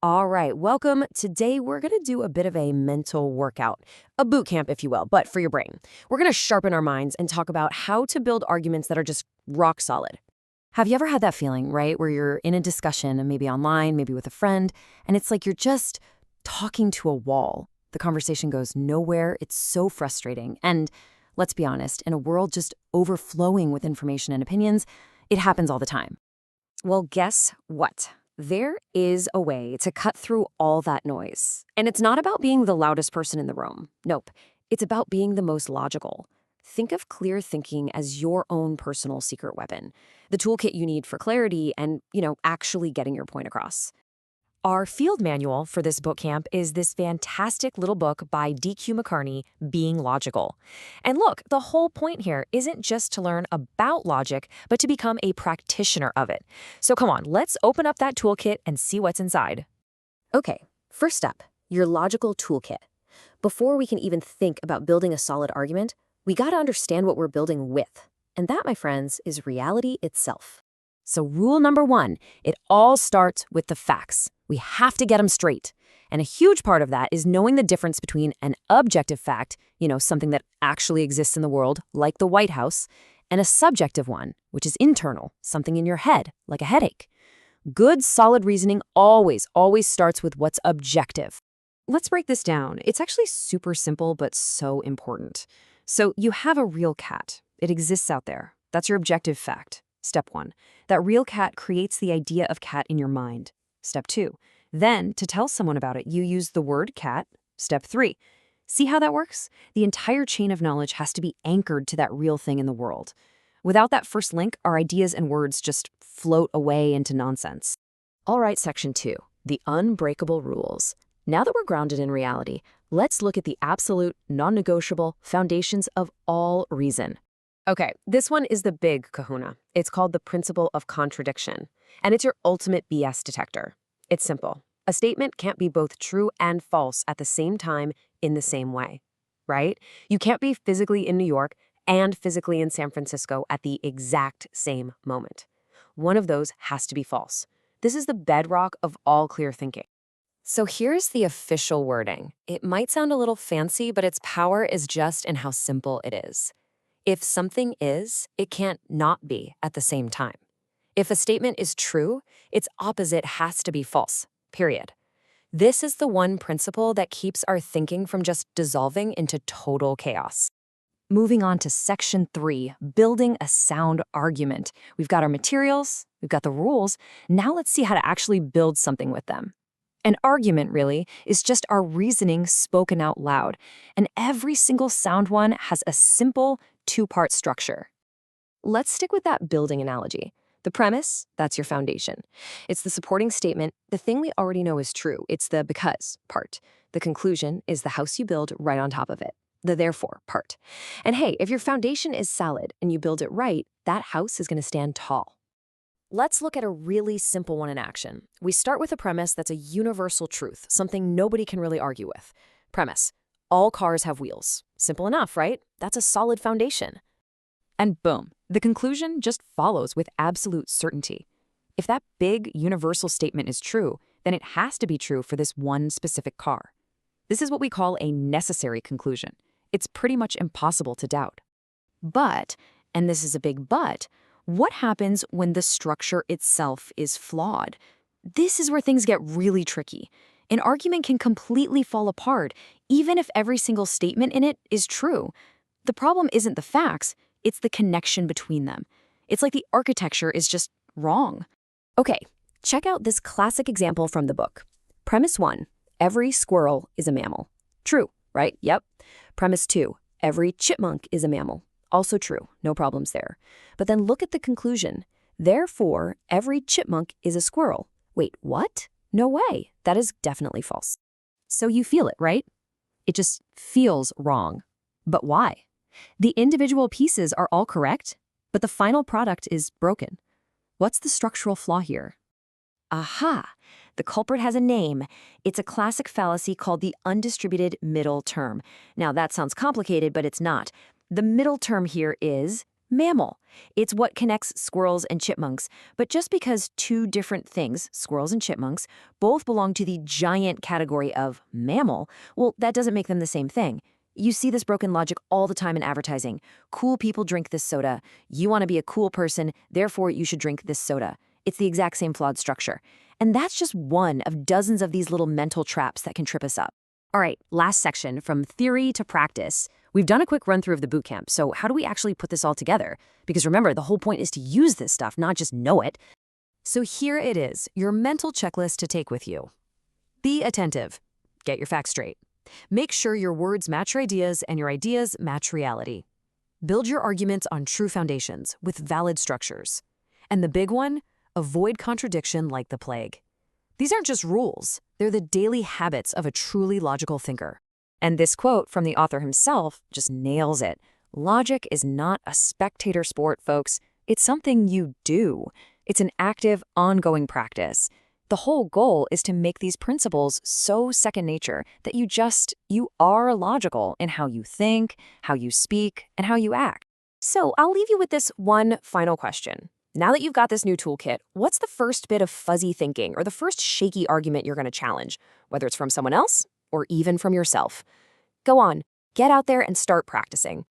All right, welcome. Today we're going to do a bit of a mental workout, a boot camp, if you will, but for your brain. We're going to sharpen our minds and talk about how to build arguments that are just rock solid. Have you ever had that feeling, right, where you're in a discussion, maybe online, maybe with a friend, and it's like you're just talking to a wall? The conversation goes nowhere. It's so frustrating. And let's be honest, in a world just overflowing with information and opinions, it happens all the time. Well, guess what? There is a way to cut through all that noise. And it's not about being the loudest person in the room. Nope. It's about being the most logical. Think of clear thinking as your own personal secret weapon, the toolkit you need for clarity and, actually getting your point across. Our field manual for this book camp is this fantastic little book by D.Q. McCartney, Being Logical. And look, the whole point here isn't just to learn about logic, but to become a practitioner of it. So come on, let's open up that toolkit and see what's inside. Okay, first up, your logical toolkit. Before we can even think about building a solid argument, we gotta understand what we're building with. And that, my friends, is reality itself. So rule number one, it all starts with the facts. We have to get them straight. And a huge part of that is knowing the difference between an objective fact, something that actually exists in the world, like the White House, and a subjective one, which is internal, something in your head, like a headache. Good, solid reasoning always starts with what's objective. Let's break this down. It's actually super simple, but so important. So you have a real cat. It exists out there. That's your objective fact. Step 1. That real cat creates the idea of cat in your mind. Step 2. Then, to tell someone about it, you use the word cat. Step 3. See how that works? The entire chain of knowledge has to be anchored to that real thing in the world. Without that first link, our ideas and words just float away into nonsense. All right, section 2. The unbreakable rules. Now that we're grounded in reality, let's look at the absolute, non-negotiable foundations of all reason. Okay, this one is the big kahuna. It's called the principle of contradiction, and it's your ultimate BS detector. It's simple. A statement can't be both true and false at the same time in the same way, right? You can't be physically in New York and physically in San Francisco at the exact same moment. One of those has to be false. This is the bedrock of all clear thinking. So here's the official wording. It might sound a little fancy, but its power is just in how simple it is. If something is, it can't not be at the same time. If a statement is true, its opposite has to be false, period. This is the one principle that keeps our thinking from just dissolving into total chaos. Moving on to section 3, building a sound argument. We've got our materials, we've got the rules. Now let's see how to actually build something with them. An argument, really, is just our reasoning spoken out loud, and every single sound one has a simple, two-part structure. Let's stick with that building analogy. The premise, that's your foundation. It's the supporting statement, the thing we already know is true. It's the because part. The conclusion is the house you build right on top of it, the therefore part. And hey, if your foundation is solid and you build it right, that house is going to stand tall. Let's look at a really simple one in action. We start with a premise that's a universal truth, something nobody can really argue with. Premise: all cars have wheels. Simple enough, right? That's a solid foundation. And boom, the conclusion just follows with absolute certainty. If that big universal statement is true, then it has to be true for this one specific car. This is what we call a necessary conclusion. It's pretty much impossible to doubt. But, and this is a big but, what happens when the structure itself is flawed? This is where things get really tricky. An argument can completely fall apart, even if every single statement in it is true. The problem isn't the facts, it's the connection between them. It's like the architecture is just wrong. Okay, check out this classic example from the book. Premise 1, every squirrel is a mammal. True, right? Yep. Premise 2, every chipmunk is a mammal. Also true, no problems there. But then look at the conclusion. Therefore, every chipmunk is a squirrel. Wait, what? No way. That is definitely false. So you feel it, right? It just feels wrong. But why? The individual pieces are all correct, but the final product is broken. What's the structural flaw here? Aha! The culprit has a name. It's a classic fallacy called the undistributed middle term. Now, that sounds complicated, but it's not. The middle term here is Mammal. It's what connects squirrels and chipmunks. But just because two different things, squirrels and chipmunks, both belong to the giant category of mammal, well, that doesn't make them the same thing. You see this broken logic all the time in advertising. Cool people drink this soda. You want to be a cool person, therefore you should drink this soda. It's the exact same flawed structure. And that's just one of dozens of these little mental traps that can trip us up. All right, last section, from theory to practice. We've done a quick run through of the boot camp, so how do we actually put this all together? Because remember, the whole point is to use this stuff, not just know it. So here it is, your mental checklist to take with you. Be attentive. Get your facts straight. Make sure your words match your ideas and your ideas match reality. Build your arguments on true foundations with valid structures. And the big one, avoid contradiction like the plague. These aren't just rules, they're the daily habits of a truly logical thinker. And this quote from the author himself just nails it. Logic is not a spectator sport, folks. It's something you do. It's an active, ongoing practice. The whole goal is to make these principles so second nature that you are logical in how you think, how you speak, and how you act. So I'll leave you with this one final question. Now that you've got this new toolkit, what's the first bit of fuzzy thinking or the first shaky argument you're going to challenge, whether it's from someone else or even from yourself? Go on, get out there and start practicing.